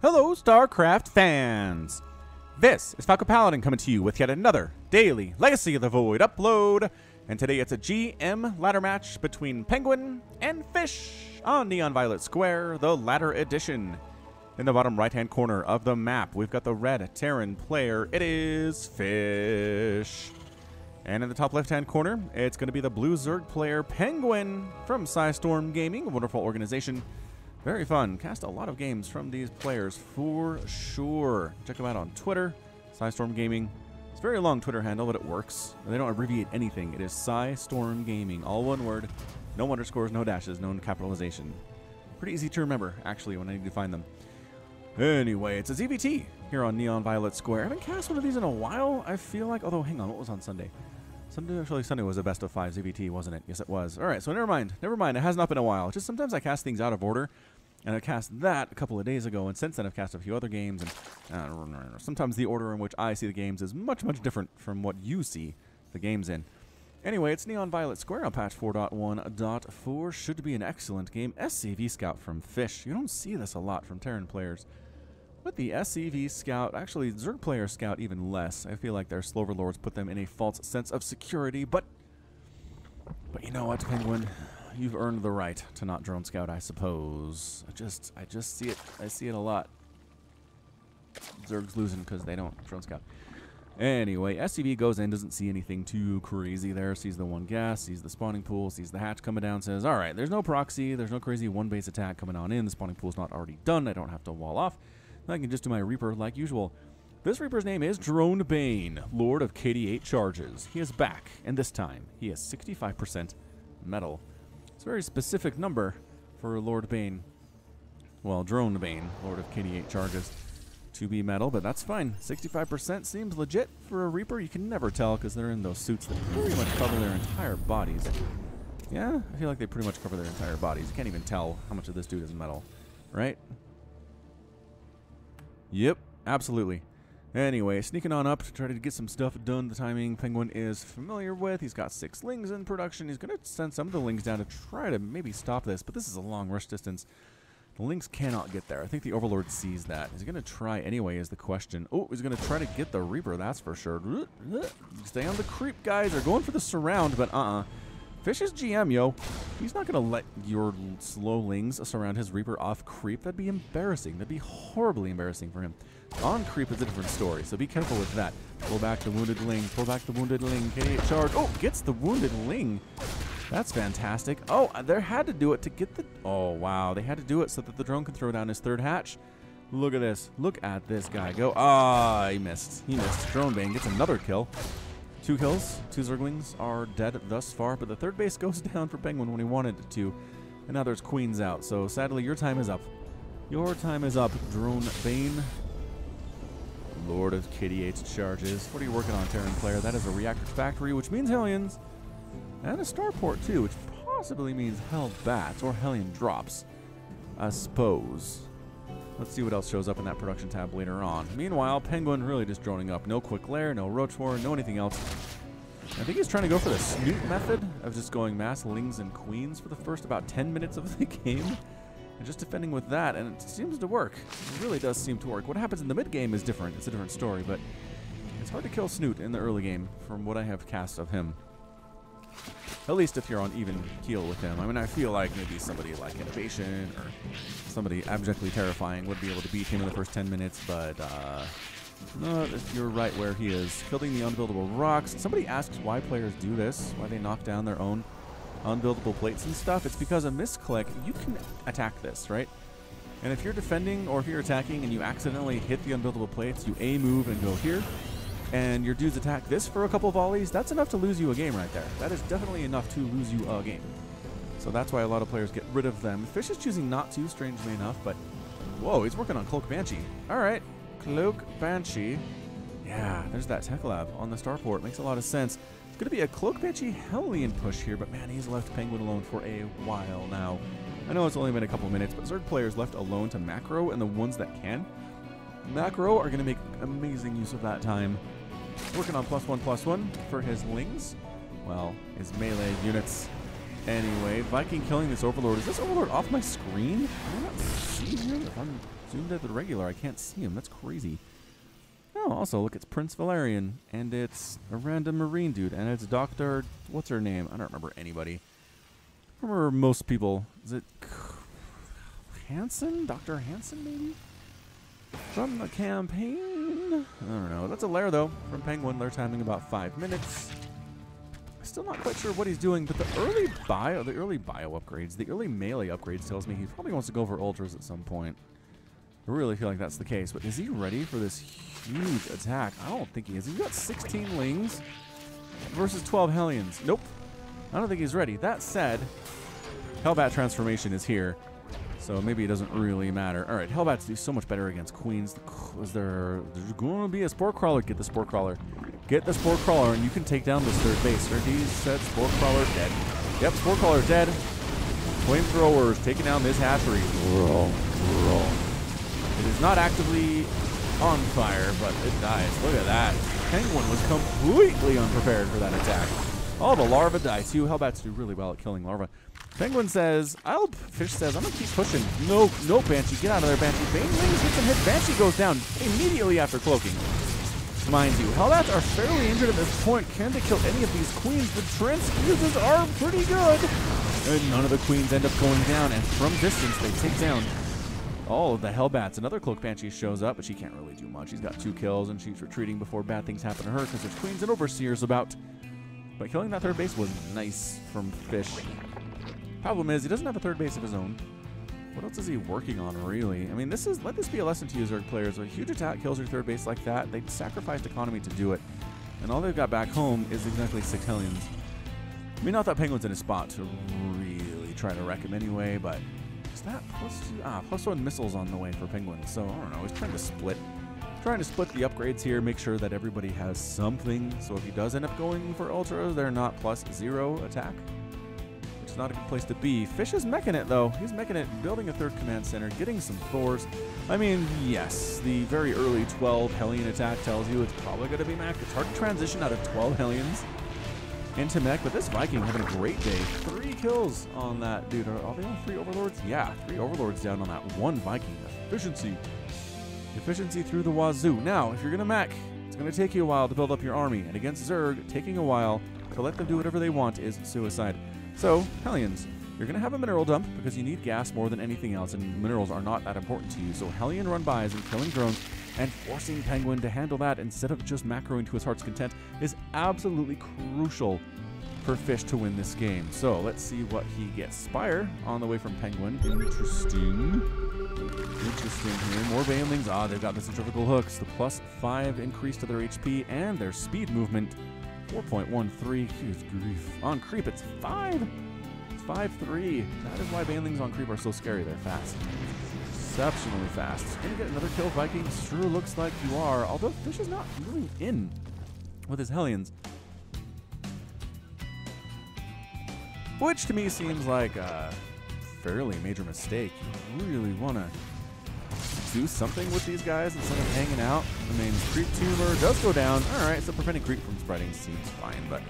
Hello, StarCraft fans! This is Falcon Paladin coming to you with yet another daily Legacy of the Void upload. And today it's a GM ladder match between PengWin and Fish on Neon Violet Square, the ladder edition. In the bottom right-hand corner of the map, we've got the red Terran player. It is Fish. And in the top left-hand corner, it's going to be the blue Zerg player, PengWin, from Storm Gaming, a wonderful organization. Very fun. Cast a lot of games from these players for sure. Check them out on Twitter, Storm Gaming. It's a very long Twitter handle, but it works. They don't abbreviate anything. It is Storm Gaming, all one word. No underscores, no dashes, no capitalization. Pretty easy to remember, actually, when I need to find them. Anyway, it's a ZVT here on Neon Violet Square. I haven't cast one of these in a while, I feel like. Although, hang on, what was on Sunday? Sunday was a best of 5 ZVT, wasn't it? Yes, it was. All right, so never mind. Never mind. It has not been a while. Just sometimes I cast things out of order. And I cast that a couple of days ago, and since then I've cast a few other games, and sometimes the order in which I see the games is much, much different from what you see the games in. Anyway, it's Neon Violet Square on patch 4.1.4. Should be an excellent game. SCV Scout from Fish. You don't see this a lot from Terran players. But the SCV Scout, actually Zerg player Scout even less. I feel like their Slover Lords put them in a false sense of security, but you know what, PengWin? You've earned the right to not drone scout, I suppose. I just see it. I see it a lot. Zerg's losing because they don't drone scout. Anyway, SCV goes in, doesn't see anything too crazy there. Sees the one gas, sees the spawning pool, sees the hatch coming down, says, all right, there's no proxy, there's no crazy one base attack coming on in. The spawning pool's not already done. I don't have to wall off. I can just do my Reaper like usual. This Reaper's name is Drone Bane, Lord of KD8 Charges. He is back, and this time he is 65% metal. It's a very specific number for Lord Bane. Well, Drone Bane, Lord of KD8 Charges, to be metal, but that's fine. 65% seems legit for a Reaper. You can never tell because they're in those suits that pretty much cover their entire bodies. Yeah, I feel like they pretty much cover their entire bodies. You can't even tell how much of this dude is metal, right? Yep, absolutely. Anyway, sneaking on up to try to get some stuff done. The timing PengWin is familiar with. He's got 6 lings in production. He's going to send some of the lings down to try to maybe stop this, but this is a long rush distance. The lings cannot get there. I think the Overlord sees that. Is he going to try anyway is the question. Oh, he's going to try to get the Reaper, that's for sure. Stay on the creep, guys. They're going for the surround, but Fish is GM, yo. He's not going to let your slow lings surround his Reaper off creep. That'd be embarrassing. That'd be horribly embarrassing for him. On creep is a different story, so be careful with that. Pull back the wounded ling. Pull back the wounded ling. KD8 charge. Oh, gets the wounded ling. That's fantastic. Oh, they had to do it to get the... Oh, wow. They had to do it so that the drone could throw down his third hatch. Look at this. Look at this guy go. Ah, he missed. He missed. Drone Bane gets another kill. 2 kills. 2 Zerglings are dead thus far, but the third base goes down for PengWin when he wanted it to. And now there's Queens out, so sadly your time is up. Your time is up, Drone Bane. Lord of KD8 Charges. What are you working on, Terran player? That is a Reactor Factory, which means Hellions. And a Starport, too, which possibly means Hell Bats or Hellion Drops. I suppose. Let's see what else shows up in that production tab later on. Meanwhile, PengWin really just droning up. No Quick Lair, no Roach War, no anything else. I think he's trying to go for the snoot method of just going mass lings and queens for the first about 10 minutes of the game. And just defending with that, and it seems to work. It really does seem to work. What happens in the mid-game is different. It's a different story, but it's hard to kill Snoot in the early game from what I have cast of him. At least if you're on even keel with him. I mean, I feel like maybe somebody like Innovation or somebody abjectly terrifying would be able to beat him in the first 10 minutes, but no, if you're right where he is. Killing the unbuildable rocks. Somebody asks why players do this, why they knock down their own unbuildable plates and stuff. It's because a misclick, you can attack this, right? And if you're defending or if you're attacking and you accidentally hit the unbuildable plates, you A move and go here, and your dudes attack this for a couple volleys, that's enough to lose you a game right there. That is definitely enough to lose you a game. So that's why a lot of players get rid of them. Fish is choosing not to, strangely enough, but whoa, he's working on Cloak Banshee. All right, Cloak Banshee. Yeah, there's that tech lab on the starport. Makes a lot of sense. It's going to be a Cloak Banshee Hellion push here, but man, he's left PengWin alone for a while now. I know it's only been a couple minutes, but Zerg players left alone to macro, and the ones that can macro are going to make amazing use of that time. Working on +1/+1 for his lings. Well, his melee units. Anyway, Viking killing this Overlord. Is this Overlord off my screen? Can I not see him? If I'm zoomed at the regular, I can't see him. That's crazy. Oh, also, look, it's Prince Valerian, and it's a random Marine dude, and it's Dr. What's her name? I don't remember anybody. I remember most people. Is it Hansen? Dr. Hansen, maybe? From the campaign? I don't know. That's a lair, though, from PengWin. Lair timing about 5 minutes. Still not quite sure what he's doing, but the early bio upgrades, the early melee upgrades tells me he probably wants to go for ultras at some point. I really feel like that's the case, but is he ready for this huge attack? I don't think he is. He's got 16 Lings versus 12 Hellions. Nope. I don't think he's ready. That said, Hellbat transformation is here, so maybe it doesn't really matter. All right, Hellbats do so much better against Queens. There's going to be a Spore Crawler. Get the Spore Crawler. Get the Spore Crawler, and you can take down this third base. He said Spore Crawler dead. Yep, Spore Crawler dead. Flamethrowers taking down this hatchery. Roll. It is not actively on fire, but it dies. Look at that. PengWin was completely unprepared for that attack. All the larvae die too. Hellbats do really well at killing larvae. PengWin says, Fish says, I'm going to keep pushing. No, Banshee. Get out of there, Banshee. Banelings gets some hit. Banshee goes down immediately after cloaking. Mind you, Hellbats are fairly injured at this point. Can they kill any of these queens? The transfuses are pretty good. And none of the queens end up going down. And from distance, they take down all of the Hellbats. Another Cloak Banshee shows up, but she can't really do much. She's got 2 kills, and she's retreating before bad things happen to her because there's queens and overseers about. But killing that third base was nice from Fish. Problem is, he doesn't have a third base of his own. What else is he working on, really? I mean, let this be a lesson to you, Zerg players. A huge attack kills your third base like that. They sacrificed economy to do it. And all they've got back home is exactly 6 Hellions. I mean, not that PengWin's in a spot to really try to wreck him anyway, but is that +2? +1 missiles on the way for PengWin. So, I don't know. He's trying to split. Trying to split the upgrades here, make sure that everybody has something. So if he does end up going for ultras, they're not +0 attack. It's not a good place to be. Fish is meching it, though. He's meching it, building a third command center, getting some Thors. I mean, yes, the very early 12 Hellion attack tells you it's probably going to be mech. It's hard to transition out of 12 Hellions into mech, but this Viking having a great day. 3 kills on that dude. Are they on 3 Overlords? Yeah, 3 Overlords down on that 1 Viking. Efficiency. Efficiency through the wazoo. Now, if you're going to mech, it's going to take you a while to build up your army, and against Zerg, taking a while to let them do whatever they want is suicide. So, Hellions, you're going to have a mineral dump because you need gas more than anything else, and minerals are not that important to you. So Hellion run-bys and killing drones and forcing PengWin to handle that instead of just macroing to his heart's content is absolutely crucial for Fish to win this game. So let's see what he gets. Spire on the way from PengWin. Interesting here. More Banelings. They've got the centrifugal hooks. The +5 increase to their HP and their speed movement. 4.13. Good grief. On creep, it's 5. It's 5-3. That is why Banelings on creep are so scary. They're fast. Exceptionally fast. Gonna get another kill, Viking. Sure looks like you are. Although Fish is not really in with his Hellions. Which to me seems like a fairly major mistake. You really want to do something with these guys instead of hanging out. I mean, creep tumor does go down. All right, so preventing creep from spreading seems fine, but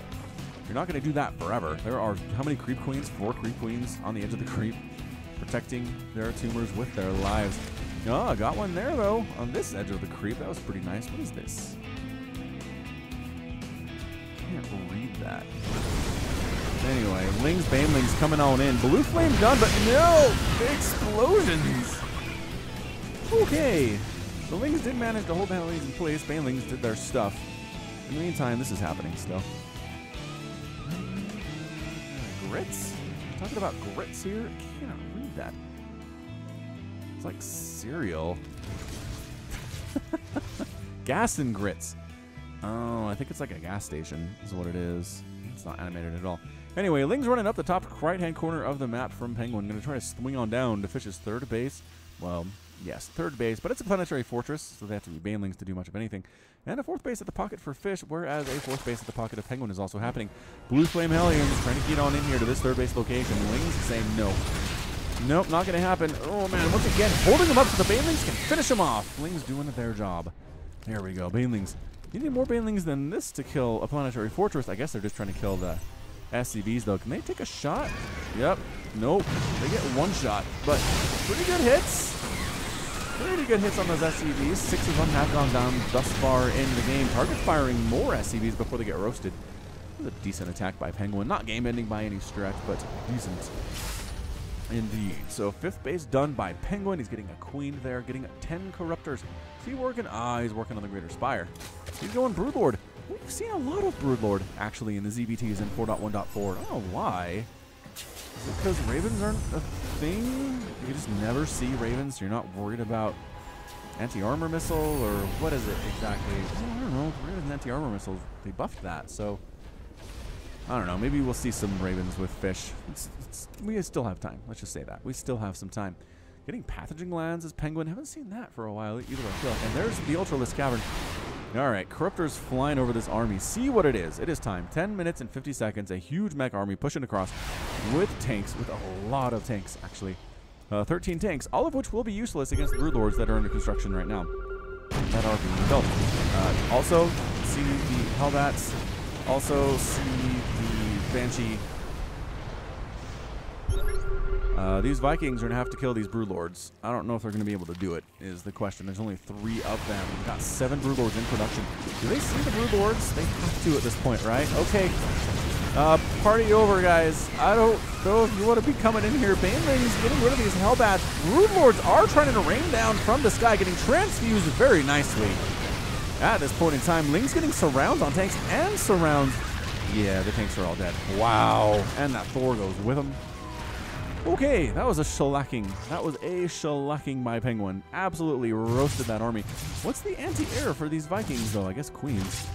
you're not going to do that forever. There are how many creep queens? 4 creep queens on the edge of the creep, protecting their tumors with their lives. Oh, got one there though on this edge of the creep. That was pretty nice. What is this? Can't read that. Anyway, Lings, Banelings coming on in. Blue flame done, but no explosions. Okay, the Lings did manage to hold the Hellions in place. Banelings did their stuff. In the meantime, this is happening still. Grits? I'm talking about grits here? I can't read that. It's like cereal. Gas and grits. Oh, I think it's like a gas station is what it is. It's not animated at all. Anyway, Ling's running up the top right-hand corner of the map from PengWin. Going to try to swing on down to Fish's third base. Well, yes, third base, but it's a planetary fortress, so they have to be Banelings to do much of anything. And a fourth base at the pocket for Fish, whereas a fourth base at the pocket of PengWin is also happening. Blue Flame Hellions trying to get on in here to this third base location. Lings saying no. Nope, not going to happen. Oh, man, once again, holding them up so the Banelings can finish them off. Lings doing their job. There we go, Banelings. You need more Banelings than this to kill a planetary fortress. I guess they're just trying to kill the SCVs, though. Can they take a shot? Yep. Nope. They get one shot, but pretty good hits. Pretty good hits on those SCVs. 6 of them have gone down thus far in the game. Target firing more SCVs before they get roasted. It was a decent attack by PengWin. Not game-ending by any stretch, but decent indeed. So 5th base done by PengWin. He's getting a queen there, getting 10 corruptors. Is he working? He's working on the Greater Spire. He's going Broodlord. We've seen a lot of Broodlord, actually, in the ZBTs in 4.1.4. I don't know why. Is it because Ravens aren't a thing? You just never see Ravens, so you're not worried about anti-armor missile, or what is it exactly? I don't know. Ravens anti-armor missiles, they buffed that, so I don't know. Maybe we'll see some Ravens with fish. We still have time. Let's just say that. We still have some time. Getting pathogen glands as PengWin. Haven't seen that for a while either, I feel like. And there's the Ultralisk Cavern. All right, Corruptors flying over this army. See what it is. It is time. 10 minutes and 50 seconds. A huge mech army pushing across with tanks, with a lot of tanks, actually. 13 tanks, all of which will be useless against the Broodlords that are under construction right now, that are being built. Also, see the Hellbats. Also, see the Banshee. These Vikings are going to have to kill these Broodlords. I don't know if they're going to be able to do it, is the question. There's only 3 of them. We've got 7 Broodlords in production. Do they see the Broodlords? They have to at this point, right? Okay. Party over, guys. I don't know if you want to be coming in here. Baneling's getting rid of these Hellbats. Broodlords are trying to rain down from the sky, getting transfused very nicely. At this point in time, Ling's getting surrounds on tanks and surrounds. Yeah, the tanks are all dead. Wow. And that Thor goes with them. Okay, that was a shellacking. That was a shellacking by PengWin. Absolutely roasted that army. What's the anti-air for these Vikings, though? I guess Queens.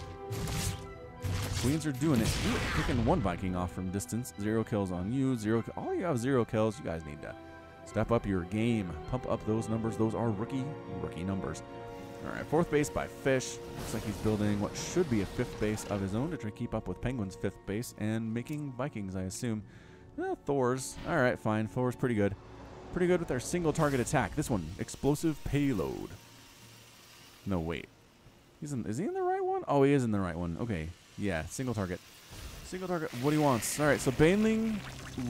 Queens are doing it. Ooh, picking 1 Viking off from distance. 0 kills on you. All you have 0 kills. You guys need to step up your game. Pump up those numbers. Those are rookie numbers. All right, 4th base by Fish. Looks like he's building what should be a 5th base of his own to try to keep up with PengWin's 5th base and making Vikings, I assume. Well, Thor's. All right, fine. Thor's pretty good. Pretty good with their single target attack. This one, explosive payload. No, wait. Is he in the right one? Oh, he is in the right one. Okay. Yeah, single target. Single target. What he wants. All right, so Baneling,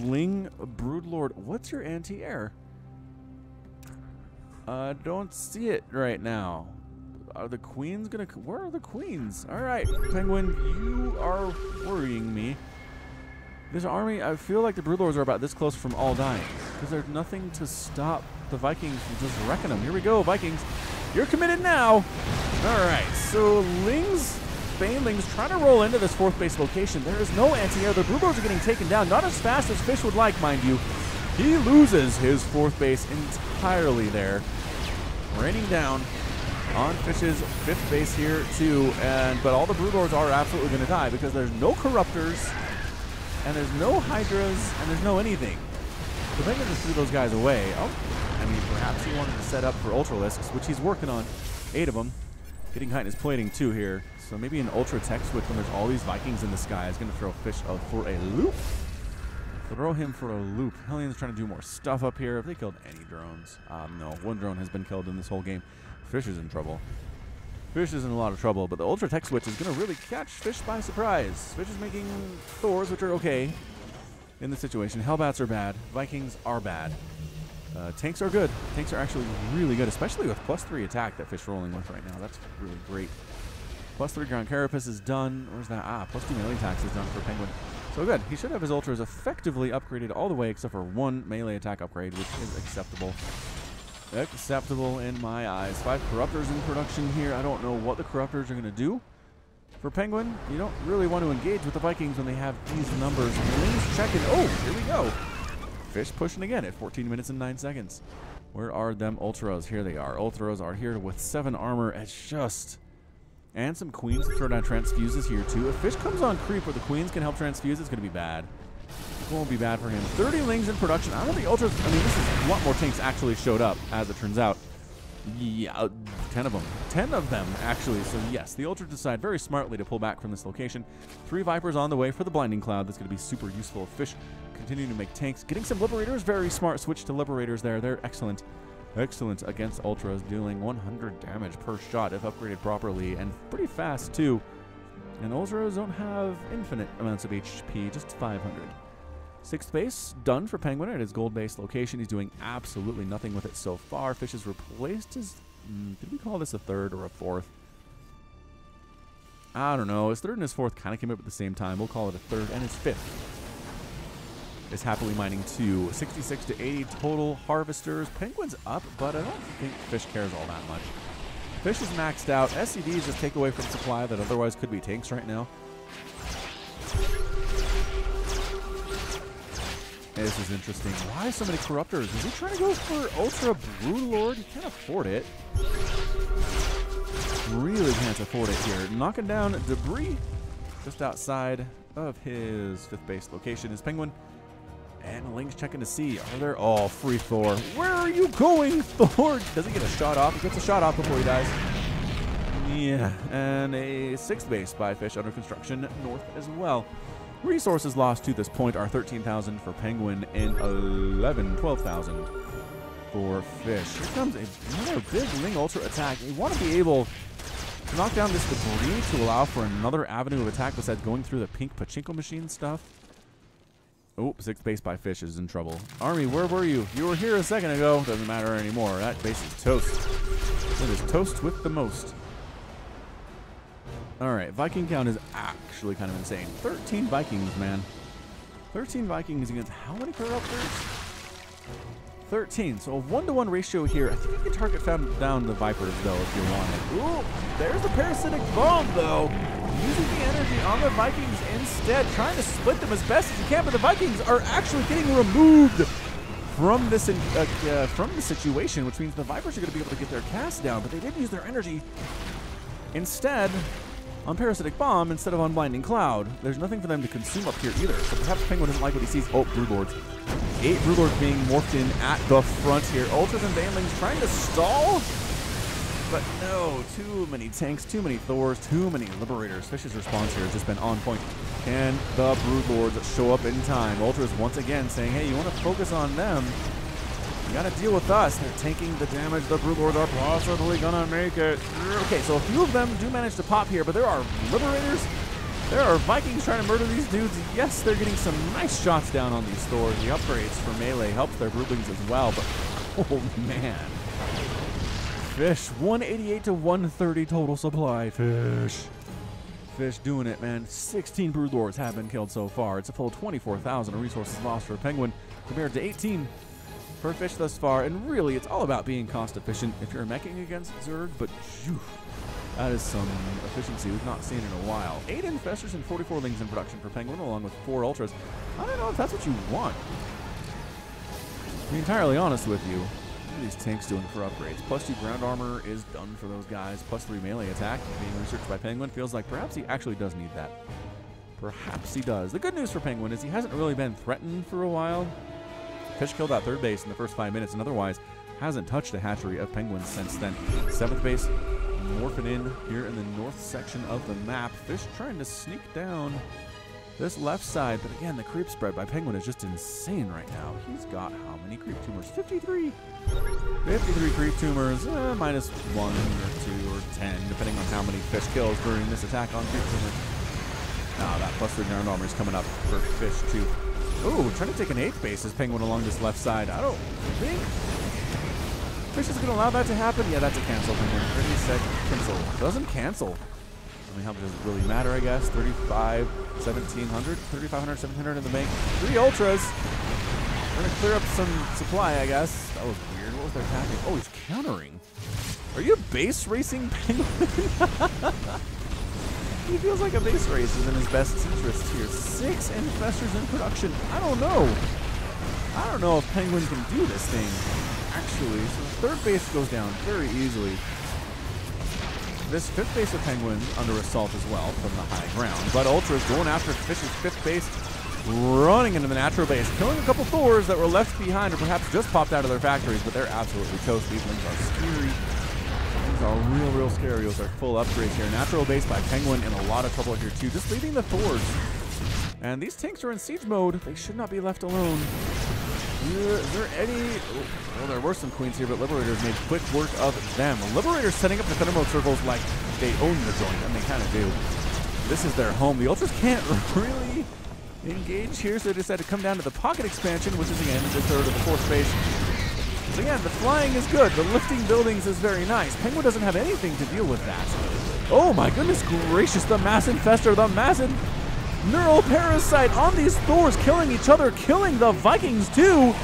Ling, Broodlord. What's your anti-air? Don't see it right now. Are the queens gonna... Where are the queens? All right, PengWin, you are worrying me. This army, I feel like the Broodlords are about this close from all dying, because there's nothing to stop the Vikings from just wrecking them. Here we go, Vikings. You're committed now. All right, so Baneling's trying to roll into this 4th base location. There is no anti-air. The Broodlords are getting taken down, not as fast as Fish would like, mind you. He loses his 4th base entirely there. Raining down on Fish's 5th base here, too. But all the Broodlords are absolutely going to die because there's no Corruptors, and there's no Hydras, and there's no anything. So they can just threw those guys away. Oh, I mean, perhaps he wanted to set up for Ultralisks, which he's working on. 8 of them. Getting height in his plating, too, here. So maybe an Ultra Tech Switch when there's all these Vikings in the sky is going to throw Fish for a loop. Throw him for a loop. Hellions trying to do more stuff up here. Have they killed any drones? No, 1 drone has been killed in this whole game. Fish is in trouble. Fish is in a lot of trouble, but the Ultra Tech Switch is going to really catch Fish by surprise. Fish is making Thors, which are okay in the situation. Hellbats are bad. Vikings are bad. Tanks are good. Tanks are actually really good, especially with +3 attack that Fish rolling with right now. That's really great. +3 ground carapace is done. Where's that? +2 melee attacks is done for PengWin. So good. He should have his Ultras effectively upgraded all the way except for 1 melee attack upgrade, which is acceptable. Acceptable in my eyes. 5 Corruptors in production here. I don't know what the Corruptors are going to do. For PengWin, you don't really want to engage with the Vikings when they have these numbers. Ling's checking. Oh, here we go. Fish pushing again at 14 minutes and 9 seconds. Where are them Ultras? Here they are. Ultras are here with 7 armor. It's just... And some Queens to throw down transfuses here, too. If Fish comes on creep where the Queens can help transfuse, it's going to be bad. It won't be bad for him. 30 Lings in production. I don't think Ultras... I mean, this is a lot more tanks actually showed up, as it turns out. Yeah, 10 of them. 10 of them, actually. So, yes, the Ultras decide very smartly to pull back from this location. 3 Vipers on the way for the Blinding Cloud. That's going to be super useful. Fish continuing to make tanks. Getting some Liberators. Very smart switch to Liberators there. They're excellent. Excellent against Ultras, dealing 100 damage per shot if upgraded properly, and pretty fast, too. And Ultras don't have infinite amounts of HP, just 500. 6th base, done for PengWin at his gold base location. He's doing absolutely nothing with it so far. Fish has replaced his... did we call this a 3rd or a 4th? I don't know. His 3rd and his 4th kind of came up at the same time. We'll call it a 3rd. And his 5th is happily mining 2. 66 to 80 total harvesters. PengWin's up, but I don't think Fish cares all that much. Fish is maxed out. SCVs just take away from supply that otherwise could be tanks right now. This is interesting. Why so many Corruptors? Is he trying to go for Ultra Broodlord? He can't afford it. Really can't afford it here. Knocking down debris just outside of his 5th base location is PengWin. And Ling's checking to see. Are there... Oh, free Thor. Where are you going, Thor? Does he get a shot off? He gets a shot off before he dies. Yeah. And a 6th base by Fish under construction north as well. Resources lost to this point are 13,000 for PengWin and 12,000 for Fish. Here comes another big Ling Ultra attack. We want to be able to knock down this debris to allow for another avenue of attack besides going through the pink pachinko machine stuff. Oh, 6th base by Fish is in trouble. Army, where were you? You were here a second ago. Doesn't matter anymore. That base is toast. It is toast with the most. Alright, Viking count is actually kind of insane. 13 Vikings, man. 13 Vikings against how many Corruptors? 13. So a 1-to-1 ratio here. I think you can target down the Vipers, though, if you want it. Ooh, there's the Parasitic Bomb, though. Using the energy on the Vikings instead. Trying to split them as best as you can, but the Vikings are actually getting removed from this from the situation, which means the Vipers are going to be able to get their cast down, but they didn't use their energy. Instead... on Parasitic Bomb instead of on Blinding Cloud. There's nothing for them to consume up here either, so perhaps PengWin doesn't like what he sees. Oh, Broodlords. 8 Broodlords being morphed in at the front here. Ultras and Banelings trying to stall, but no, too many tanks, too many Thors, too many Liberators. Fish's response here has just been on point, and the Broodlords show up in time. Ultras once again saying, hey, you want to focus on them? You gotta deal with us. They're taking the damage. The Broodlords are possibly gonna make it. Okay, so a few of them do manage to pop here, but there are Liberators. There are Vikings trying to murder these dudes. Yes, they're getting some nice shots down on these Thors. The upgrades for melee helps their Broodlings as well, but oh man. Fish, 188 to 130 total supply. Fish doing it, man. 16 Broodlords have been killed so far. It's a full 24,000 resources lost for PengWin compared to 18 for Fish thus far, and really it's all about being cost efficient if you're meching against Zerg, but phew, that is some efficiency we've not seen in a while. 8 Infestors and 44 Lings in production for PengWin, along with 4 Ultras. I don't know if that's what you want. To be entirely honest with you, what are these tanks doing for upgrades? +2 ground armor is done for those guys. +3 melee attack being researched by PengWin. Feels like perhaps he actually does need that. Perhaps he does. The good news for PengWin is he hasn't really been threatened for a while. Fish killed that 3rd base in the first 5 minutes, and otherwise hasn't touched a hatchery of Penguins since then. 7th base morphing in here in the north section of the map. Fish trying to sneak down this left side, but again, the creep spread by PengWin is just insane right now. He's got how many creep tumors? 53. 53 creep tumors, -1 or 2 or 10, depending on how many Fish kills during this attack on creep tumors. Now that +3 ground armor is coming up for Fish too. Oh, trying to take an 8th base as PengWin along this left side. I don't think Fish is going to allow that to happen. Yeah, that's a cancel. PengWin. 30 sec cancel. Doesn't cancel. I mean, how much does it really matter, I guess? 35, 1,700, 3,500, 700 in the bank. 3 Ultras. We're going to clear up some supply, I guess. That was weird. What was their tactic? Oh, he's countering. Are you base racing PengWin? He feels like a base race is in his best interest here. 6 Infestors in production. I don't know. I don't know if PengWin can do this thing, actually. So the 3rd base goes down very easily. This 5th base of PengWin under assault as well from the high ground. But Ultra's going after Fish's 5th base, running into the natural base, killing a couple Thors that were left behind or perhaps just popped out of their factories, but they're absolutely toast. These Lings are scary. These are real scary. Those are full upgrades here. Natural base by PengWin in a lot of trouble here too, just leaving the Thors. And these tanks are in siege mode. They should not be left alone. Is there any... Well, there were some queens here, but Liberators made quick work of them. Liberators setting up the Thunder Mode circles like they own the joint, and they kind of do. This is their home. The Ultras can't really engage here, so they decided to come down to the pocket expansion, which is again the third or the fourth space. So again, the flying is good. The lifting buildings is very nice. PengWin doesn't have anything to deal with that. Oh my goodness gracious, the Mass Infestor, the massive neural parasite on these Thors, killing each other, killing the Vikings too.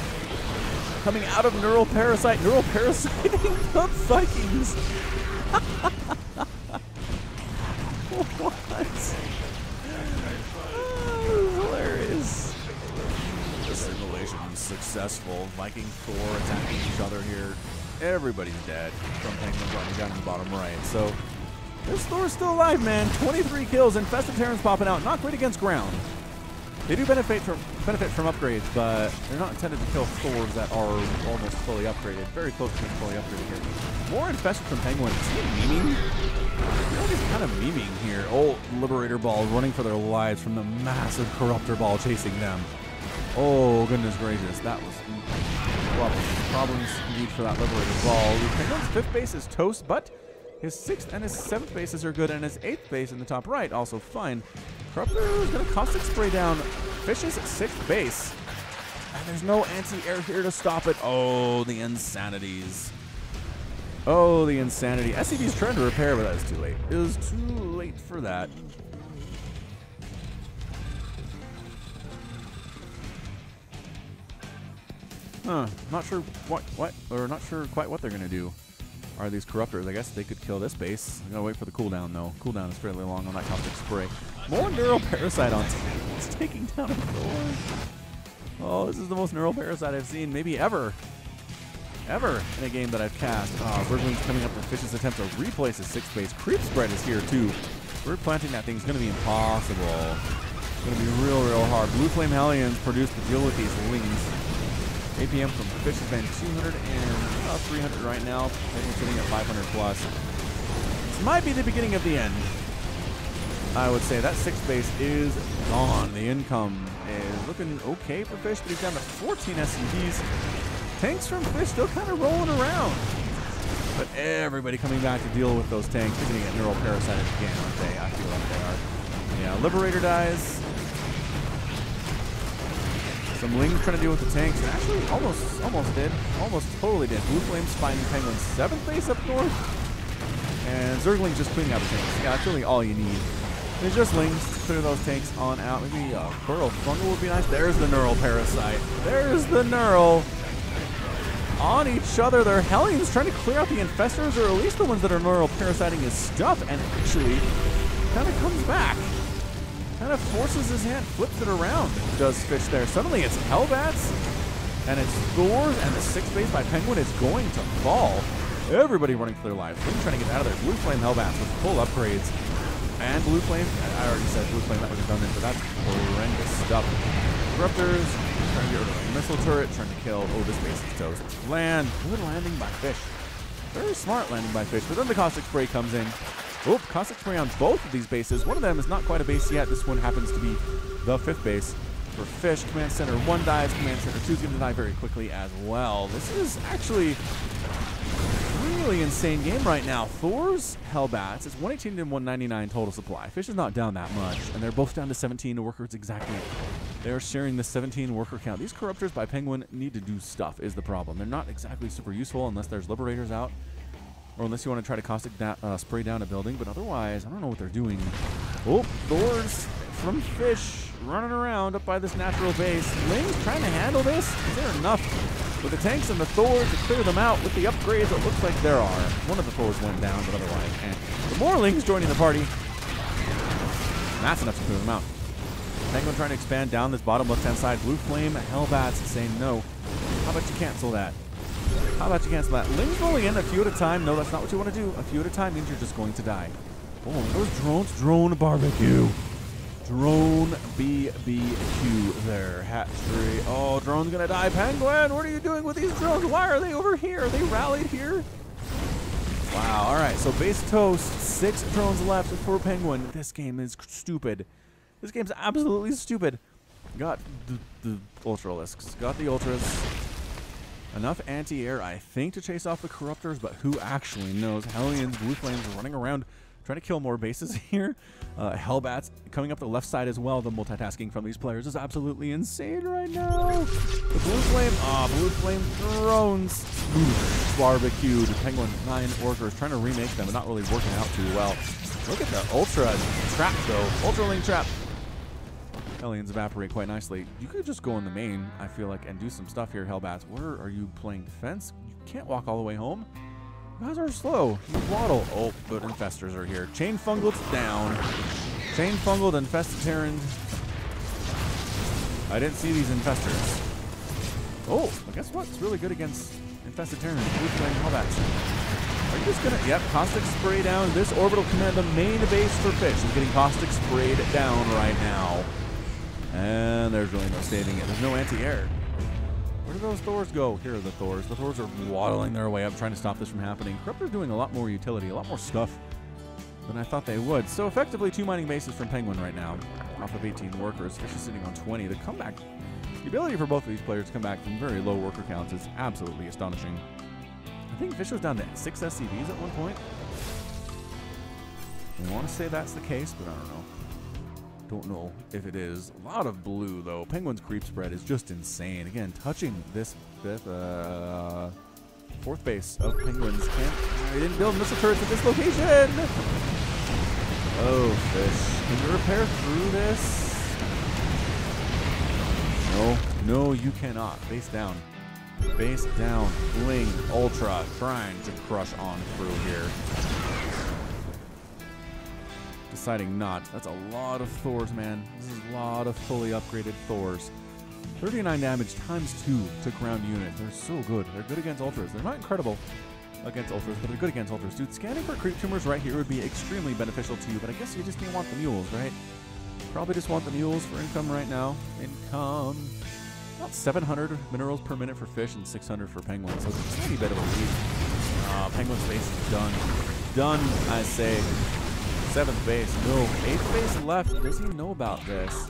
Coming out of neural parasiting the Vikings. What? Hilarious. The simulation's successful. Viking Thor attacking each other here. Everybody's dead from PengWin running down in the bottom right. So this Thor's still alive, man. 23 kills. Infested Terrans popping out. Not great against ground. They do benefit from upgrades, but they're not intended to kill Thors that are almost fully upgraded. Very close to being fully upgraded here. More infested from PengWin. Is he memeing? I know he's kind of memeing here. Old Liberator Ball running for their lives from the massive Corruptor Ball chasing them. Oh, goodness gracious. That was problems indeed for that Liberator Ball. PengWin's 5th base is toast, but his 6th and his 7th bases are good, and his 8th base in the top right also fine. Corruptor is going to Caustic Spray down Fish's 6th base. And there's no anti-air here to stop it. Oh, the insanities. Oh, the insanity. SCV's trying to repair, but that is too late. It was too late for that. Not sure not sure quite what they're going to do. Are these Corruptors? I guess they could kill this base. I'm gonna wait for the cooldown though. Cooldown is fairly long on that Caustic Spray. More Neural Parasite on it's taking down a Thor. Oh, this is the most Neural Parasite I've seen maybe ever in a game that I've cast. Zergling's coming up for Fish's attempt to replace his 6th base. Creep Spread is here too. Replanting that thing is gonna be impossible. It's gonna be real hard. Blue Flame Hellions produce to deal with these Lings. APM from Fish has been 200 and about 300 right now. We're sitting at 500 plus. This might be the beginning of the end. I would say that 6th base is gone. The income is looking okay for Fish, but he's down to 14 SCVs. Tanks from Fish still kind of rolling around. But everybody coming back to deal with those tanks. They're going to get Neural Parasited again, aren't they? I feel like they are. Yeah, Liberator dies. Some Lings trying to deal with the tanks, and actually almost did. Almost totally did. Blue Flames finding PengWin's 7th base up north. And Zergling's just cleaning out the tanks. Yeah, that's really all you need. There's just Lings to clear those tanks on out. Maybe Coral Fungal would be nice. There's the Neural Parasite. There's the Neural. On each other, their Hellions trying to clear out the Infestors, or at least the ones that are Neural Parasiting his stuff, and actually kind of comes back. Kind of forces his hand, flips it around, does Fish there. Suddenly it's Hellbats, and it's Thors, and the 6th base by PengWin is going to fall. Everybody running for their lives. They're trying to get out of there. Blue Flame Hellbats with full upgrades. And Blue Flame, I already said Blue Flame, that was redundant, but that's horrendous stuff. Corruptors, trying to get rid of a missile turret, trying to kill, oh, this base is toast. Land, good landing by Fish. Very smart landing by Fish, but then the Caustic Spray comes in. Oh, Caustic Spray on both of these bases. One of them is not quite a base yet. This one happens to be the 5th base for Fish. Command Center 1 dies. Command Center 2 is going to die very quickly as well. This is actually a really insane game right now. Thor's Hellbats is 118 and 199 total supply. Fish is not down that much, and they're both down to 17 workers exactly. They're sharing the 17 worker count. These Corruptors by PengWin need to do stuff is the problem. They're not exactly super useful unless there's Liberators out. Or unless you want to try to Caustic Spray down a building, but otherwise, I don't know what they're doing. Oh, Thors from Fish running around up by this natural base. Lings trying to handle this? Is there enough with the tanks and the Thors to clear them out with the upgrades? It looks like there are. One of the Thors went down, but otherwise, the more Lings joining the party. And that's enough to clear them out. PengWin trying to expand down this bottom left-hand side. Blue Flame, Hellbats saying no. How about you cancel that? How about you cancel that? Lings rolling in a few at a time. No, that's not what you want to do. A few at a time means you're just going to die. Oh, those drones. Drone barbecue. Drone BBQ there. Hatchery. Oh, drone's going to die. PengWin, what are you doing with these drones? Why are they over here? Are they rallied here? Wow. All right. So base toast. 6 drones left for PengWin. This game is stupid. This game's absolutely stupid. Got the Ultralisks. Got the Ultras. Enough anti-air, I think, to chase off the Corruptors, but who actually knows? Hellions, Blue Flames running around Trying to kill more bases here. Hellbats coming up the left side as well. The multitasking from these players is absolutely insane right now. The blue flame drones. Barbecued. Penguin 9 workers trying to remake them, but not really working out too well. Look at the Ultra trap though. Ultraling trap. Hellions evaporate quite nicely. You could just go in the main, I feel like, and do some stuff here, Hellbats. Where are you playing defense? You can't walk all the way home. You guys are slow. You waddle. Oh, but infestors are here. Chain Fungled down. Chain Fungled, Infested Terran. I didn't see these infestors. Oh, but guess what? It's really good against Infested Terran. Blue Flame Hellbats. Are you just gonna... Yep, Caustic Spray down. This Orbital Command, the main base for Fish, is getting Caustic Sprayed down right now. And there's really no saving it. There's no anti-air. Where do those Thors go? Here are the Thors. The Thors are waddling their way up, trying to stop this from happening. Corruptor's doing a lot more utility, a lot more stuff than I thought they would. So effectively, 2 mining bases from Penguin right now. Off of 18 workers. Fish is sitting on 20. The comeback, the ability for both of these players to come back from very low worker counts is absolutely astonishing. I think Fish was down to 6 SCVs at one point. I want to say that's the case, but I don't know. Don't know if it is. A lot of blue, though. Penguin's creep spread is just insane. Again, touching this fourth base of Penguin's camp. They didn't build missile turrets at this location. Oh, Fish. Can you repair through this? No. No, you cannot. Base down. Base down. Bling. Ultra. Trying to crush on through here. Deciding not. That's a lot of Thors, man. This is a lot of fully upgraded Thors. 39 damage times 2 to ground unit. They're so good. They're good against Ultras. They're not incredible against Ultras, but they're good against Ultras. Dude, scanning for creep tumors right here would be extremely beneficial to you, but I guess you just didn't want the mules, right? Probably just want the mules for income right now. Income. About 700 minerals per minute for Fish and 600 for Penguin, so it's a tiny bit of a lead. Penguin's base is done. Done, I say. 7th base. No. 8th base left. Does he know about this?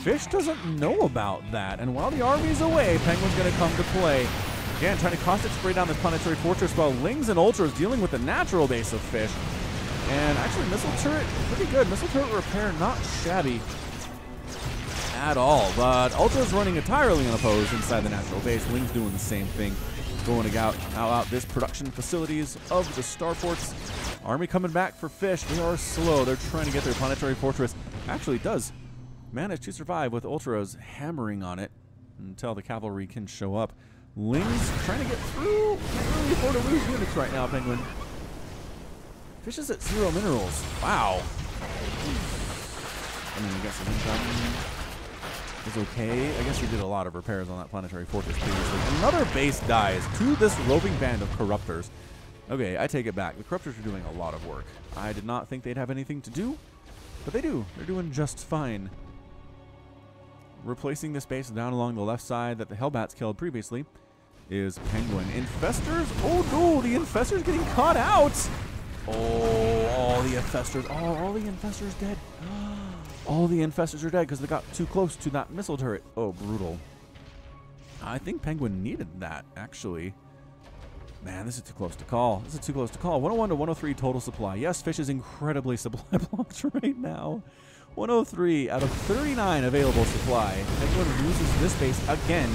Fish doesn't know about that. And while the army's away, Penguin's going to come to play. Again, trying to Caustic Spray down this Planetary Fortress while Lings and Ultras dealing with the natural base of Fish. And actually, Missile Turret, pretty good. Missile Turret repair, not shabby at all. But Ultra's running entirely unopposed inside the natural base. Lings doing the same thing. Going to out this production facilities of the starports. Army coming back for Fish. They are slow. They're trying to get their Planetary Fortress. Actually does manage to survive with Ultras hammering on it until the cavalry can show up. Lings trying to get through. Can't really afford to lose units right now, Penguin. Fish is at 0 minerals. Wow. I mean, I guess the income is okay. I guess he did a lot of repairs on that Planetary Fortress previously. Another base dies to this roving band of Corruptors. Okay, I take it back. The Corruptors are doing a lot of work. I did not think they'd have anything to do, but they do. They're doing just fine. Replacing this base down along the left side that the Hellbats killed previously is Penguin. Infestors? Oh no, the Infestors getting caught out! Oh, all the Infestors. Oh, all the Infestors dead. All the Infestors are dead because they got too close to that missile turret. Oh, brutal. I think Penguin needed that, actually. Man, this is too close to call. This is too close to call. 101 to 103 total supply. Yes, Fish is incredibly supply blocked right now. 103 out of 39 available supply. Penguin loses this base again.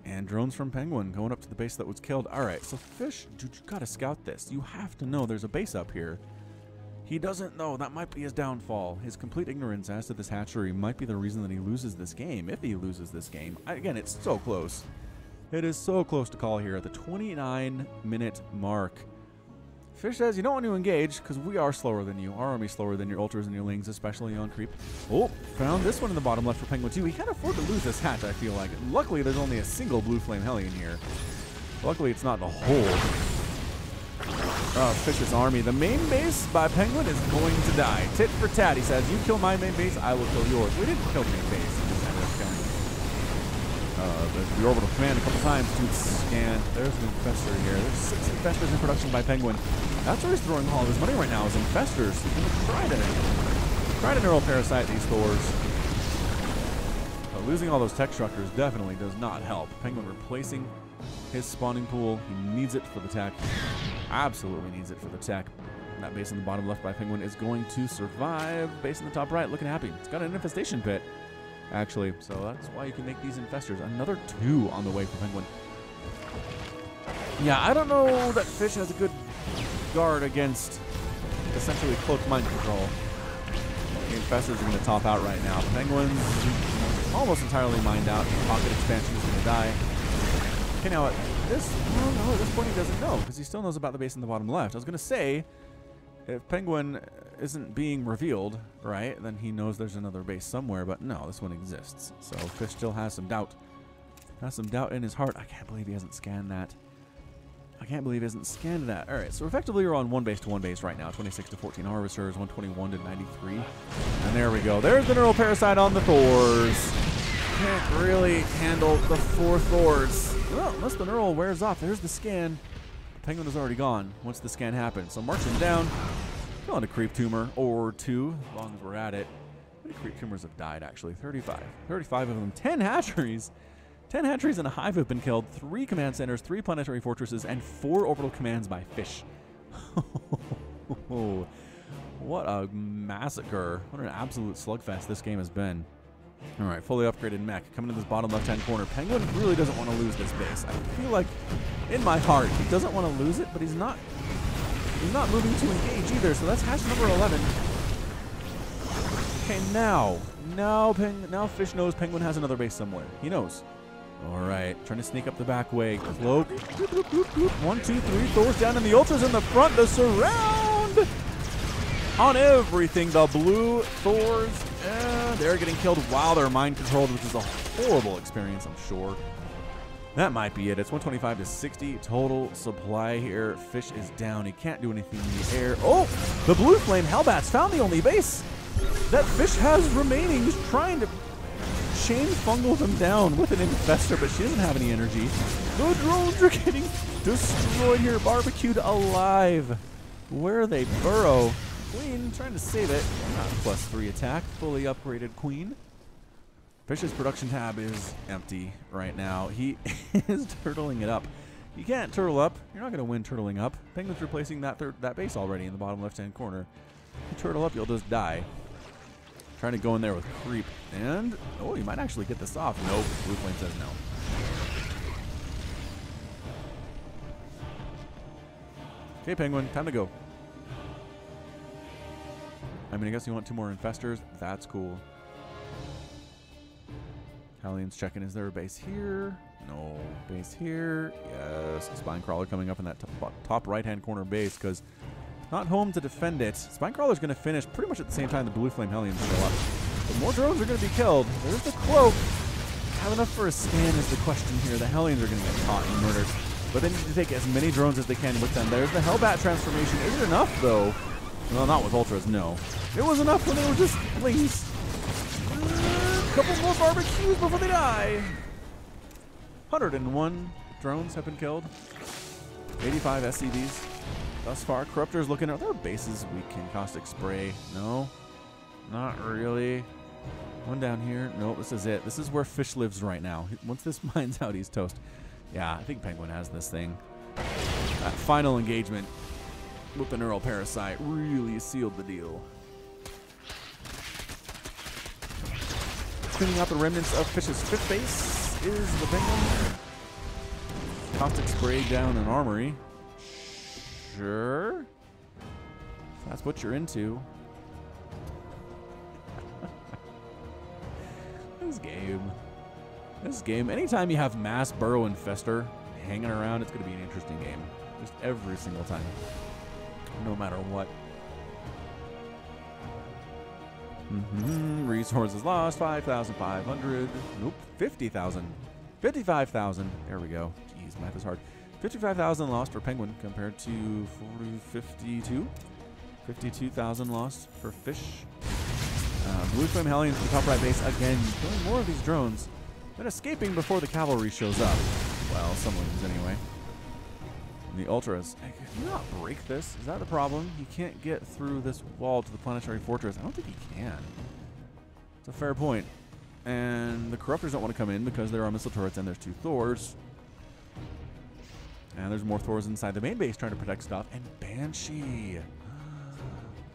And drones from Penguin going up to the base that was killed. All right, so Fish, dude, you gotta scout this. You have to know there's a base up here. He doesn't know. That might be his downfall. His complete ignorance as to this hatchery might be the reason that he loses this game. If he loses this game. Again, it's so close. It is so close to call here at the 29-minute mark. Fish says you don't want to engage because we are slower than you. Our army's slower than your Ultras and your Lings, especially on creep. Oh, found this one in the bottom left for Penguin too. He can't afford to lose this hatch, I feel like. Luckily, there's only a single Blue Flame Hellion here. Luckily, it's not the whole Fish's army. The main base by Penguin is going to die. Tit for tat, he says. You kill my main base, I will kill yours. We didn't kill the main base. We just ended up killing the orbital command a couple times to scan. There's an infestor here. There's 6 infestors in production by Penguin. That's where he's throwing all of his money right now is infestors. He's going to try to neural parasite these Thors. But losing all those tech structures definitely does not help. Penguin replacing his spawning pool. He needs it for the tech. Absolutely needs it for the tech. That base in the bottom left by PengWin is going to survive. Base in the top right, looking happy. It's got an infestation pit, actually. So that's why you can make these infestors. Another 2 on the way for PengWin. Yeah, I don't know that Fish has a good guard against essentially cloaked mind control. The infestors are going to top out right now. PengWin's almost entirely mined out. Pocket expansion is going to die. Okay, now at this point he doesn't know because he still knows about the base in the bottom left. I was going to say, if PengWin isn't being revealed, right, then he knows there's another base somewhere, but no, this one exists. So Fish still has some doubt. Has some doubt in his heart. I can't believe he hasn't scanned that. I can't believe he hasn't scanned that. All right, so effectively we're on 1 base to 1 base right now. 26 to 14 harvesters, 121 to 93. And there we go. There's the neural parasite on the Thors. Can't really handle the 4 Thors. Well, unless the neural wears off. There's the scan. PengWin is already gone once the scan happens. So marching down, killing a creep tumor or 2, as long as we're at it. How many creep tumors have died, actually? 35. 35 of them. 10 hatcheries. 10 hatcheries and a hive have been killed. 3 command centers, 3 planetary fortresses, and 4 orbital commands by Fish. What a massacre. What an absolute slugfest this game has been. All right, fully upgraded mech coming to this bottom left-hand corner. PengWin really doesn't want to lose this base. I feel like, in my heart, he doesn't want to lose it, but he's not moving to engage either. So that's hatch number 11. Okay, now Fish knows PengWin has another base somewhere. He knows. All right, trying to sneak up the back way. Cloak. 1, 2, 3. Thors down, and the ultras in the front. The surround on everything. The blue Thors. They're getting killed while they're mind controlled, which is a horrible experience, I'm sure. That might be it. It's 125 to 60 total supply here. Fish is down. He can't do anything in the air. Oh, the blue flame Hellbats found the only base that Fish has remaining. He's trying to chain fungal them down with an infestor, but she doesn't have any energy. The drones are getting destroyed here. Barbecued alive. Where they burrow. Queen trying to save it. +3 attack. Fully upgraded Queen. Fish's production tab is empty right now. He is turtling it up. You can't turtle up. You're not going to win turtling up. PengWin's replacing that base already in the bottom left-hand corner. You turtle up, you'll just die. Trying to go in there with creep. And, oh, you might actually get this off. Nope. Blue Flame says no. Okay, PengWin, time to go. I mean, I guess you want 2 more infestors. That's cool. Hallian's checking, is there a base here? No. Base here? Yes. Spinecrawler coming up in that top right-hand corner base because not home to defend it. Spinecrawler's going to finish pretty much at the same time the Blue Flame Hellions show up. But more drones are going to be killed. There's the cloak. Have enough for a scan is the question here. The Hellions are going to get caught and murdered. But they need to take as many drones as they can with them. There's the Hellbat transformation. Is it enough, though? Well, not with Ultras, no. It was enough when they were just fleas. Couple more barbecues before they die. 101 drones have been killed. 85 SCVs thus far. Corruptor's looking at their bases. We can caustic spray. No, not really. One down here. No, this is it. This is where Fish lives right now. Once this mine's out, he's toast. Yeah, I think PengWin has this thing. That final engagement with the neural parasite really sealed the deal. Cleaning out the remnants of Fish's 5th base is the PengWin. Caustic spray down an armory. Sure. If that's what you're into. This game, anytime you have mass burrow infester hanging around, it's going to be an interesting game. Just every single time. No matter what. Resources lost, 5,500. Nope, 50,000. 55,000. There we go. Jeez, math is hard. 55,000 lost for PengWin compared to 52. 52,000 lost for Fish. Blue Flame Hellions to the top right base again, killing more of these drones. Then escaping before the cavalry shows up. Well, some wings anyway. And the Ultras. Can you not break this? Is that the problem? He can't get through this wall to the planetary fortress. I don't think he can. It's a fair point. And the Corruptors don't want to come in because there are missile turrets and there's 2 Thors. And there's more Thors inside the main base trying to protect stuff. And Banshee.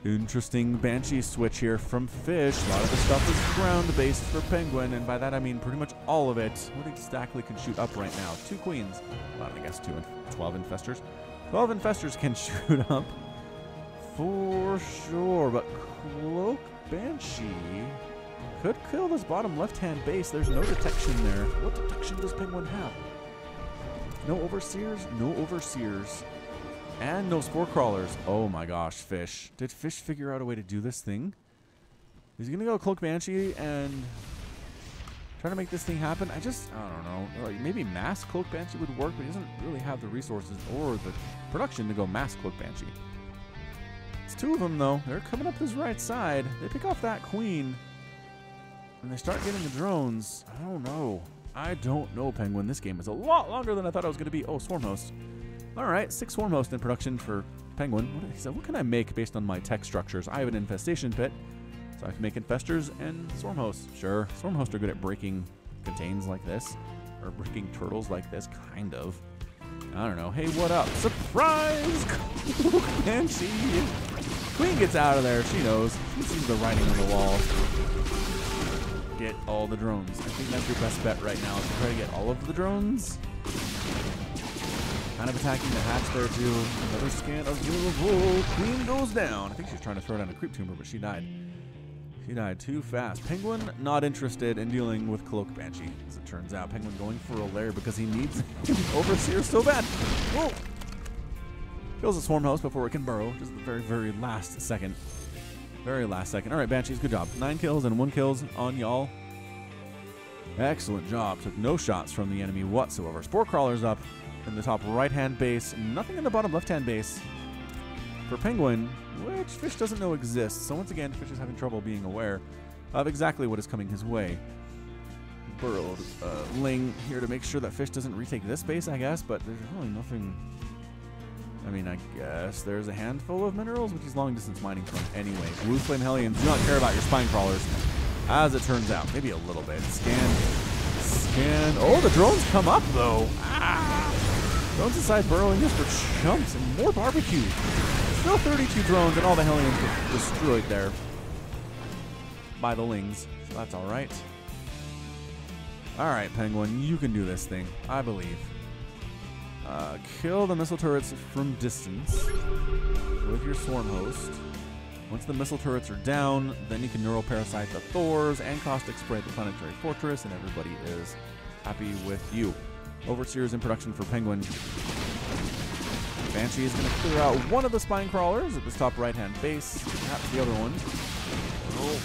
Interesting Banshee switch here from Fish. A lot of the stuff is ground-based for PengWin, and by that I mean pretty much all of it. What exactly can shoot up right now? 2 queens. Well, I guess 12 infestors. 12 infestors can shoot up for sure, but Cloak Banshee could kill this bottom left-hand base. There's no detection there. What detection does PengWin have? No Overseers? No Overseers. And no Spore Crawlers. Oh my gosh, Fish. Did Fish figure out a way to do this thing? Is he going to go Cloak Banshee and try to make this thing happen? I don't know. Like maybe mass Cloak Banshee would work, but he doesn't really have the resources or the production to go mass Cloak Banshee. It's 2 of them, though. They're coming up his right side. They pick off that queen, and they start getting the drones. I don't know. I don't know, PengWin. This game is a lot longer than I thought it was going to be. Oh, Swarm Host. All right, 6 Swarm Host in production for PengWin. He said, what can I make based on my tech structures? I have an infestation pit, so I can make infestors and Swarm Hosts. Sure, Swarm Hosts are good at breaking contains like this, or breaking turtles like this, kind of. I don't know. Hey, what up? Surprise! Banshee! Queen gets out of there. She knows. She sees the writing on the wall. Get all the drones. I think that's your best bet right now, is to try to get all of the drones. Kind of attacking the hatch there, too. Another scan available. Queen goes down. I think she's trying to throw down a creep tumor, but she died. She died too fast. PengWin not interested in dealing with Cloak Banshee, as it turns out. PengWin going for a lair because he needs Overseer so bad. Whoa! Kills a Swarm Host before it can burrow. Just the very, very last second. Very last second. All right, Banshees, good job. 9 kills and 1 kills on y'all. Excellent job. Took no shots from the enemy whatsoever. Spore Crawler's up in the top right-hand base. Nothing in the bottom left-hand base for PengWin, which Fish doesn't know exists. So once again, Fish is having trouble being aware of exactly what is coming his way. Burrowed Ling here to make sure that Fish doesn't retake this base, I guess, but there's really nothing. I mean, I guess there's a handful of minerals, which he's long-distance mining from anyway. Blue Flame Hellions do not care about your Spine Crawlers, as it turns out. Maybe a little bit. Scan. Oh, the drones come up, though. Drones inside burrowing just for chumps and more barbecue. Still 32 drones, and all the Hellions get destroyed there by the Lings. So that's all right. All right, PengWin, you can do this thing. I believe. Kill the missile turrets from distance with your Swarm Host. Once the missile turrets are down, then you can Neuroparasite the Thors and Caustic Spray the Planetary Fortress, and everybody is happy with you. Overseers in production for PengWin. Banshee is going to clear out one of the Spine Crawlers at this top right-hand base. Perhaps the other one. Oh,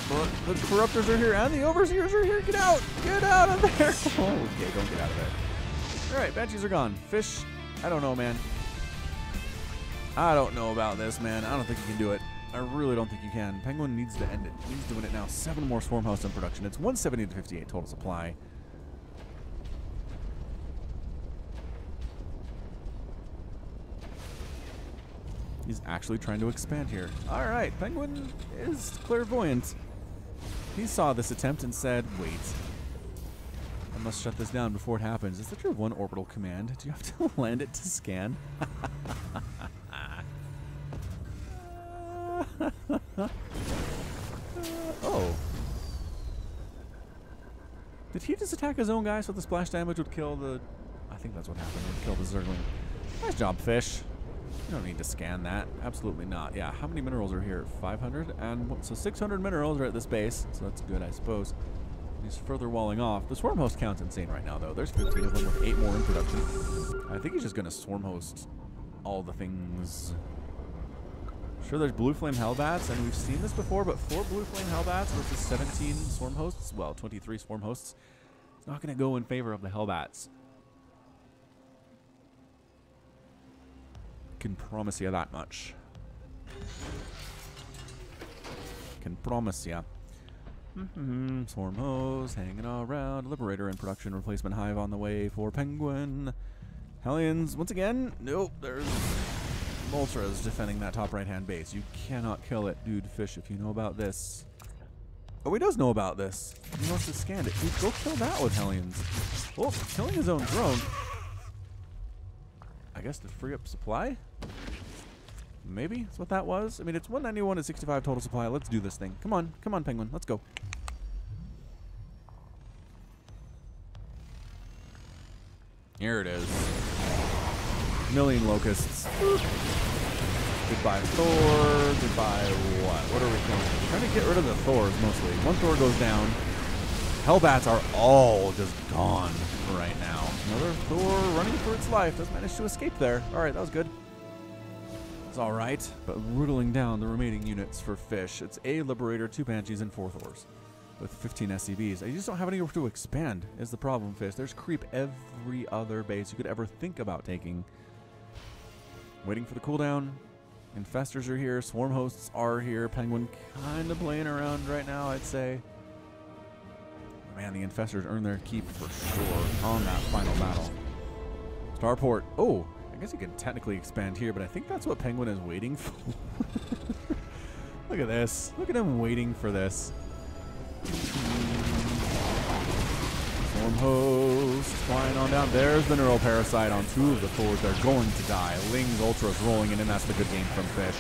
but the Corruptors are here and the Overseers are here. Get out! Get out of there! Oh, okay, don't get out of there. All right, Banshees are gone. Fish, I don't know, man. I don't know about this, man. I don't think you can do it. I really don't think you can. PengWin needs to end it. He's doing it now. 7 more Swarm Hosts in production. It's 170 to 58 total supply. He's actually trying to expand here. All right, PengWin is clairvoyant. He saw this attempt and said, wait, I must shut this down before it happens. Is that your one orbital command? Do you have to land it to scan? Oh. Did he just attack his own guy so the splash damage would kill the... I think that's what happened. It would kill the Zergling. Nice job, Fish. You don't need to scan that. Absolutely not. Yeah, how many minerals are here? 500? And so 600 minerals are at this base, so that's good, I suppose. He's further walling off. The Swarm Host count's insane right now, though. There's 15 of them with 8 more in production. I think he's just going to Swarm Host all the things. Sure, there's Blue Flame Hellbats, and we've seen this before, but 4 Blue Flame Hellbats versus 17 Swarm Hosts, well, 23 Swarm Hosts, it's not going to go in favor of the Hellbats. Can promise you that much. Can promise ya. Swarm Host hanging around. Liberator in production. Replacement Hive on the way for PengWin. Hellions once again. Nope. There's Moltres defending that top right-hand base. You cannot kill it, dude. Fish, if you know about this. Oh, he does know about this. He wants to scan it. Dude, go kill that with Hellions. Oh, killing his own drone. I guess to free up supply? Maybe that's what that was. I mean, it's 191 to 65 total supply. Let's do this thing. Come on, Penguin. Let's go. Here it is. Million locusts. Goodbye Thor. Goodbye what? What are we doing? We're trying to get rid of the Thors mostly. One Thor goes down. Hellbats are all just gone right now. Another Thor running for its life. Does manage to escape there. All right, that was good. It's all right, but whittling down the remaining units for Fish. It's a Liberator, 2 Banshees, and 4 Thors with 15 SCVs. I just don't have anywhere to expand is the problem, Fish. There's creep every other base you could ever think about taking. Waiting for the cooldown. Infestors are here. Swarm hosts are here. Penguin kind of playing around right now, I'd say. Man, the Infestors earn their keep for sure on that final battle. Starport. Oh, I guess you can technically expand here, but I think that's what Penguin is waiting for. Look at this. Look at him waiting for this. Swarm host flying on down. There's the Neural Parasite on 2 of the Thors. They're going to die. Ling's Ultras rolling in, and that's the good game from Fish.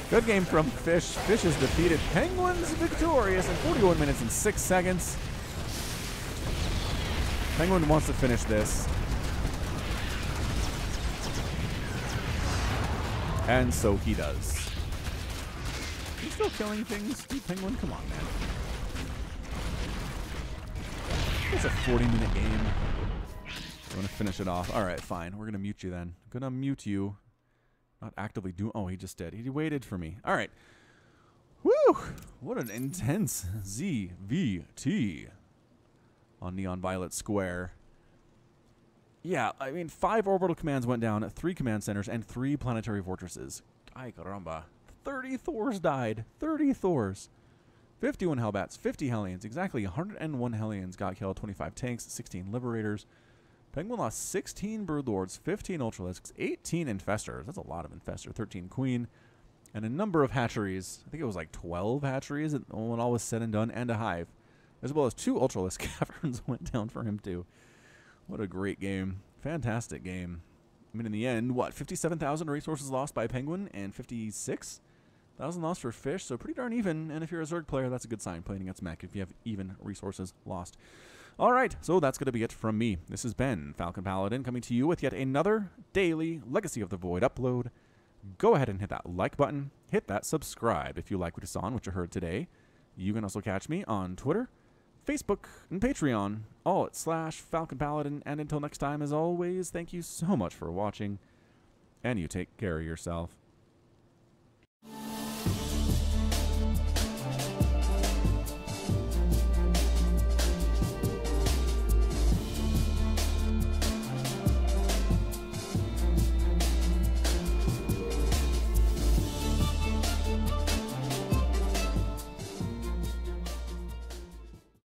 Good game from Fish. Fish is defeated. Penguin's victorious in 41 minutes and 6 seconds. Penguin wants to finish this. And so he does. He's still killing things, Penguin? Come on, man. It's a 40-minute game. I want to finish it off. All right, fine. We're going to mute you then. Going to mute you. Not actively do. Oh, he just did. He waited for me. All right. Woo! What an intense ZVT on Neon Violet Square. Yeah, I mean, 5 orbital commands went down, 3 command centers, and 3 planetary fortresses. Ay caramba. 30 Thors died. 30 Thors. 51 Hellbats, 50 Hellions. Exactly 101 Hellions got killed, 25 tanks, 16 Liberators. Penguin lost 16 Broodlords, 15 Ultralisks, 18 Infestors. That's a lot of Infestor. 13 Queen. And a number of hatcheries. I think it was like 12 hatcheries when all was said and done, and a hive. As well as 2 Ultralisk caverns went down for him too. What a great game. Fantastic game. I mean, in the end, what, 57,000 resources lost by Penguin and 56,000 lost for Fish, so pretty darn even. And if you're a Zerg player, that's a good sign playing against mech if you have even resources lost. All right, so that's going to be it from me. This has been Falcon Paladin coming to you with yet another daily Legacy of the Void upload. Go ahead and hit that like button. Hit that subscribe if you like what you saw and what you heard today. You can also catch me on Twitter, Facebook, and Patreon, all at /Falcon Paladin. And until next time, as always, thank you so much for watching, and you take care of yourself.